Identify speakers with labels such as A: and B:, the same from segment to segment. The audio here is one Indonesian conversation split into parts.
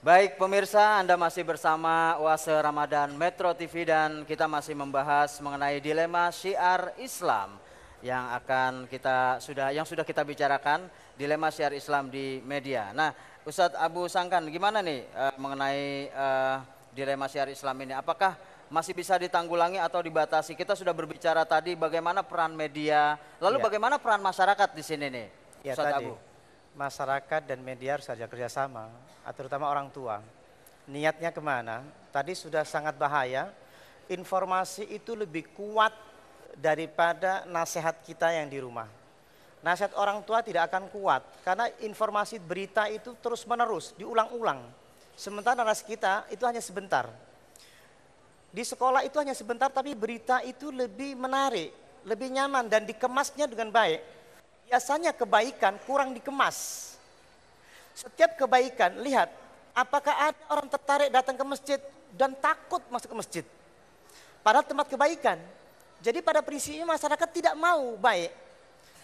A: Baik pemirsa, Anda masih bersama Oase Ramadan Metro TV dan kita masih membahas mengenai dilema syiar Islam yang sudah kita bicarakan, dilema syiar Islam di media. Nah, Ustadz Abu Sangkan, gimana nih mengenai dilema syiar Islam ini? Apakah masih bisa ditanggulangi atau dibatasi? Kita sudah berbicara tadi bagaimana peran media, lalu bagaimana peran masyarakat di sini nih, Ustadz Abu?
B: Masyarakat dan media harus saja kerjasama, terutama orang tua. Niatnya kemana? Tadi sudah sangat bahaya, informasi itu lebih kuat daripada nasihat kita yang di rumah. Nasihat orang tua tidak akan kuat, karena informasi berita itu terus menerus, diulang-ulang. Sementara nasihat kita itu hanya sebentar. Di sekolah itu hanya sebentar, tapi berita itu lebih menarik, lebih nyaman dan dikemasnya dengan baik. Biasanya kebaikan kurang dikemas. Setiap kebaikan, lihat, apakah ada orang tertarik datang ke masjid dan takut masuk ke masjid? Padahal tempat kebaikan. Jadi pada prinsipnya masyarakat tidak mau baik.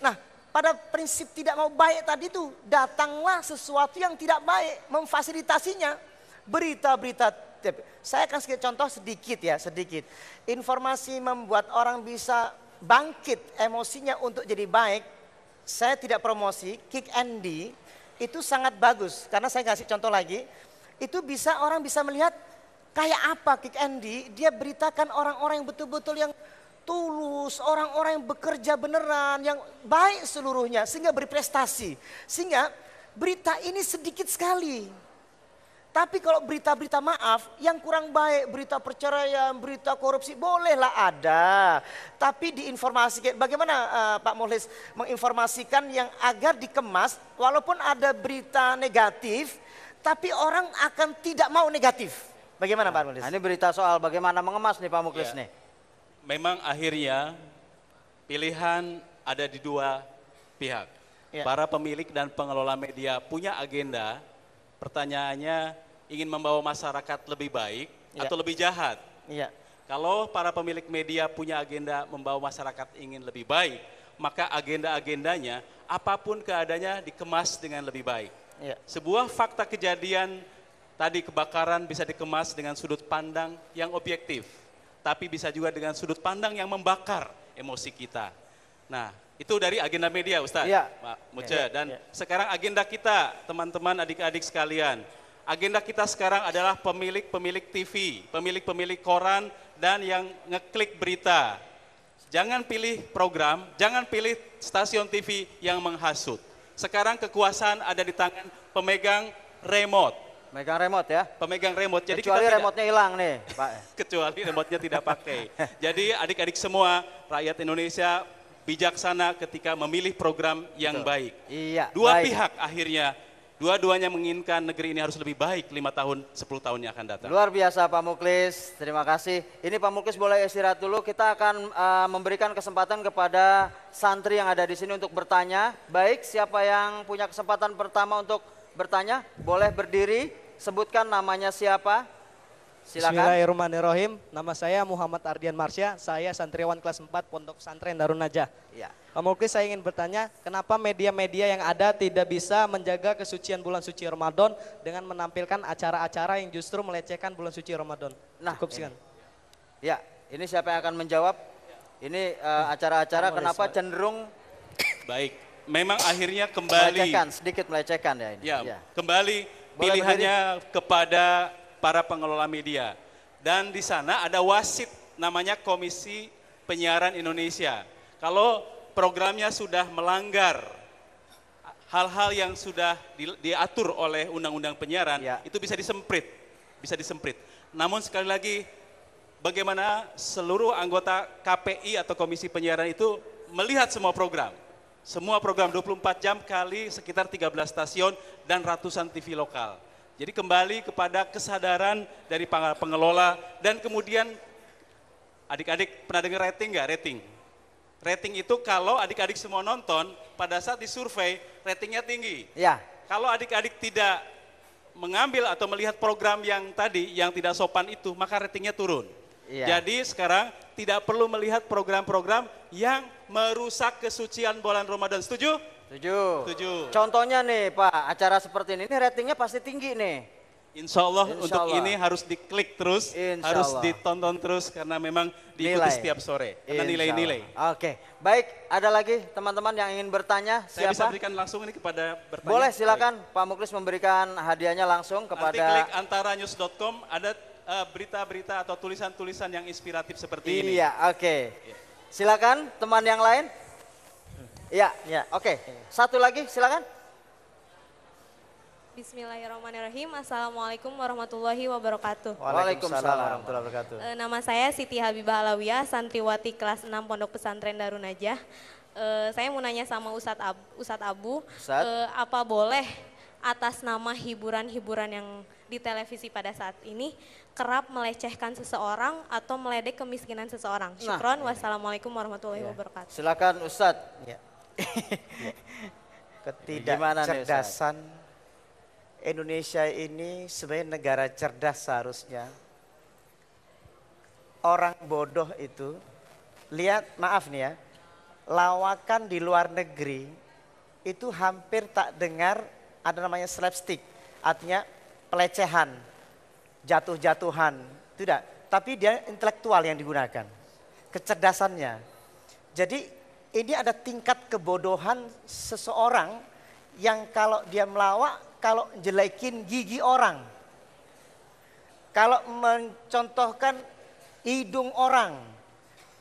B: Nah, pada prinsip tidak mau baik tadi itu, datanglah sesuatu yang tidak baik, memfasilitasinya. Berita-berita, saya akan kasih contoh sedikit. Informasi membuat orang bisa bangkit emosinya untuk jadi baik. Saya tidak promosi, Kick Andy itu sangat bagus. Karena saya kasih contoh lagi, itu orang bisa melihat kayak apa Kick Andy. Dia beritakan orang-orang yang betul-betul yang tulus, orang-orang yang bekerja beneran, yang baik seluruhnya, sehingga berprestasi. Sehingga berita ini sedikit sekali. Tapi kalau berita-berita maaf yang kurang baik, berita perceraian, berita korupsi, bolehlah ada. Tapi diinformasikan, bagaimana Pak Mukhlis menginformasikan yang agar dikemas, walaupun ada berita negatif, tapi orang akan tidak mau negatif. Bagaimana Pak Mukhlis?
A: Ini berita soal bagaimana mengemas nih Pak Mukhlis nih.
C: Memang akhirnya pilihan ada di dua pihak. Para pemilik dan pengelola media punya agenda. Pertanyaannya, ingin membawa masyarakat lebih baik atau lebih jahat? Kalau para pemilik media punya agenda membawa masyarakat ingin lebih baik, maka agenda-agendanya apapun keadaannya dikemas dengan lebih baik. Sebuah fakta kejadian tadi kebakaran bisa dikemas dengan sudut pandang yang objektif, tapi bisa juga dengan sudut pandang yang membakar emosi kita. Nah, itu dari agenda media Ustaz, Pak Muce. Dan sekarang agenda kita, teman-teman adik-adik sekalian. Agenda kita sekarang adalah pemilik-pemilik TV, pemilik-pemilik koran, dan yang ngeklik berita. Jangan pilih program, jangan pilih stasiun TV yang menghasut. Sekarang kekuasaan ada di tangan pemegang remote.
A: Megang remote ya?
C: Pemegang remote. Jadi
A: kecuali remote-nya hilang nih Pak.
C: Kecuali remote-nya tidak pakai. Jadi adik-adik semua, rakyat Indonesia bijaksana ketika memilih program yang baik. Dua pihak akhirnya, dua-duanya menginginkan negeri ini harus lebih baik 5 tahun, 10 tahun yang akan datang.
A: Luar biasa Pak Mukhlis, terima kasih. Ini Pak Mukhlis boleh istirahat dulu, kita akan memberikan kesempatan kepada santri yang ada di sini untuk bertanya. Baik, siapa yang punya kesempatan pertama untuk bertanya, boleh berdiri, sebutkan namanya siapa. Silakan.
D: Bismillahirrahmanirrahim. Nama saya Muhammad Ardian Marsya. Saya santriwan kelas 4 Pondok Pesantren Darun Najah. Pak Mukhlis, saya ingin bertanya, kenapa media-media yang ada tidak bisa menjaga kesucian bulan suci Ramadan dengan menampilkan acara-acara yang justru melecehkan bulan suci Ramadan?
A: Nah, ini siapa yang akan menjawab? Ini acara-acara kenapa cenderung
C: baik? Memang akhirnya kembali
A: sedikit melecehkan ya ini.
C: Kembali pilihannya kepada para pengelola media, dan di sana ada wasit namanya Komisi Penyiaran Indonesia. Kalau programnya sudah melanggar hal-hal yang sudah diatur oleh Undang-Undang Penyiaran, itu bisa disemprit, Namun sekali lagi, bagaimana seluruh anggota KPI atau Komisi Penyiaran itu melihat semua program 24 jam kali sekitar 13 stasiun dan ratusan TV lokal. Jadi kembali kepada kesadaran dari pengelola dan kemudian adik-adik pernah dengar rating nggak? Rating itu kalau adik-adik semua nonton, pada saat disurvei ratingnya tinggi.
A: Ya.
C: Kalau adik-adik tidak mengambil atau melihat program yang tadi yang tidak sopan itu, maka ratingnya turun. Ya. Jadi sekarang tidak perlu melihat program-program yang merusak kesucian bulan Ramadan. Setuju? Setuju.
A: Contohnya nih Pak, acara seperti ini ratingnya pasti tinggi nih.
C: Insya Allah untuk ini harus diklik terus, harus ditonton terus karena memang diikuti setiap sore. Karena nilai-nilai.
A: Oke, baik, ada lagi teman-teman yang ingin bertanya?
C: Saya bisa berikan langsung ini kepada bertanya.
A: Boleh, silakan Pak Muklis memberikan hadiahnya langsung kepada.
C: Nanti klik antaranews.com, ada berita-berita atau tulisan-tulisan yang inspiratif seperti ini.
A: Iya, oke. Silakan teman yang lain. Iya, oke. Satu lagi, silakan.
E: Bismillahirrahmanirrahim. Assalamualaikum warahmatullahi wabarakatuh.
A: Waalaikumsalam warahmatullahi wabarakatuh.
E: Nama saya Siti Habibah Alawiyah, santriwati kelas 6 Pondok Pesantren Darun Najah. Saya mau nanya sama Ustadz Abu, apa boleh atas nama hiburan-hiburan yang di televisi pada saat ini kerap melecehkan seseorang atau meledek kemiskinan seseorang? Syukron, wassalamualaikum warahmatullahi wabarakatuh.
A: Silakan Ustadz.
B: Ketidakcerdasan Indonesia ini sebenarnya negara cerdas seharusnya. Orang bodoh itu, lihat maaf nih ya, lawakan di luar negeri itu hampir tak dengar ada namanya slapstick, artinya pelecehan, jatuh-jatuhan, tidak. Tapi dia intelektual yang digunakan, kecerdasannya. Jadi ini ada tingkat kebodohan seseorang yang kalau dia melawak, kalau jelekin gigi orang, kalau mencontohkan hidung orang,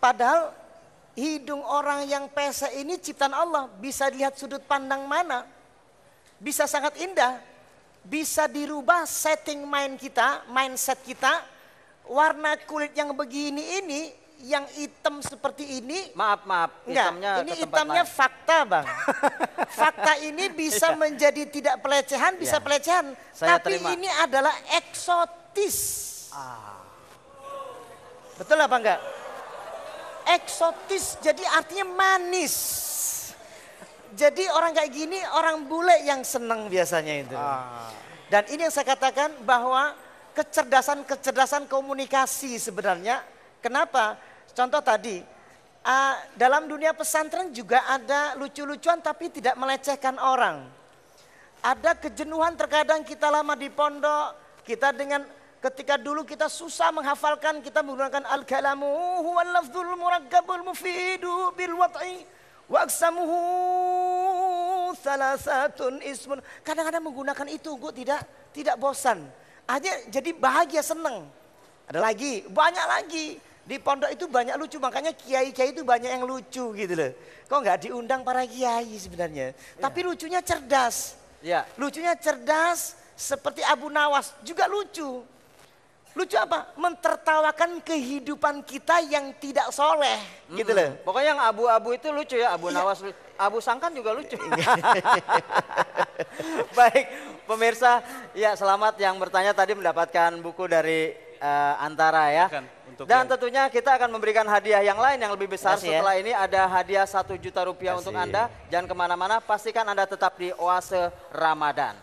B: padahal hidung orang yang pesek ini ciptaan Allah, bisa dilihat sudut pandang mana, bisa sangat indah, bisa dirubah setting mindset kita, warna kulit yang begini ini, yang hitam seperti ini.
A: Maaf,
B: hitamnya ini hitamnya fakta bang. Fakta ini bisa menjadi tidak pelecehan, bisa pelecehan. Tapi ini adalah eksotis. Betul apa enggak? Eksotis, jadi artinya manis. Jadi orang kayak gini, orang bule yang senang biasanya itu. Dan ini yang saya katakan bahwa kecerdasan komunikasi sebenarnya. Kenapa? Contoh tadi, dalam dunia pesantren juga ada lucu-lucuan tapi tidak melecehkan orang. Ada kejenuhan terkadang kita lama di pondok, kita dengan ketika dulu kita susah menghafalkan, kita menggunakan al-kalamu huwal lafdzul murakkabul mufidu bil wad'i wa aqsamuhu salasatun ismun. Kadang-kadang menggunakan itu, tidak bosan. Aja jadi bahagia, senang. Ada lagi, banyak lagi. Di pondok itu banyak lucu, makanya kiai-kiai itu banyak yang lucu gitu loh. Kok nggak diundang para kiai sebenarnya? Tapi lucunya cerdas. Lucunya cerdas seperti Abu Nawas juga lucu. Lucu apa? Mentertawakan kehidupan kita yang tidak soleh gitu loh.
A: Pokoknya yang abu-abu itu lucu ya, Abu Nawas, Abu Sangkan juga lucu. Baik pemirsa, ya selamat yang bertanya tadi mendapatkan buku dari Antara ya. Dan tentunya kita akan memberikan hadiah yang lain yang lebih besar. Setelah ini ada hadiah 1 juta rupiah untuk Anda. Jangan kemana-mana, pastikan Anda tetap di Oase Ramadan.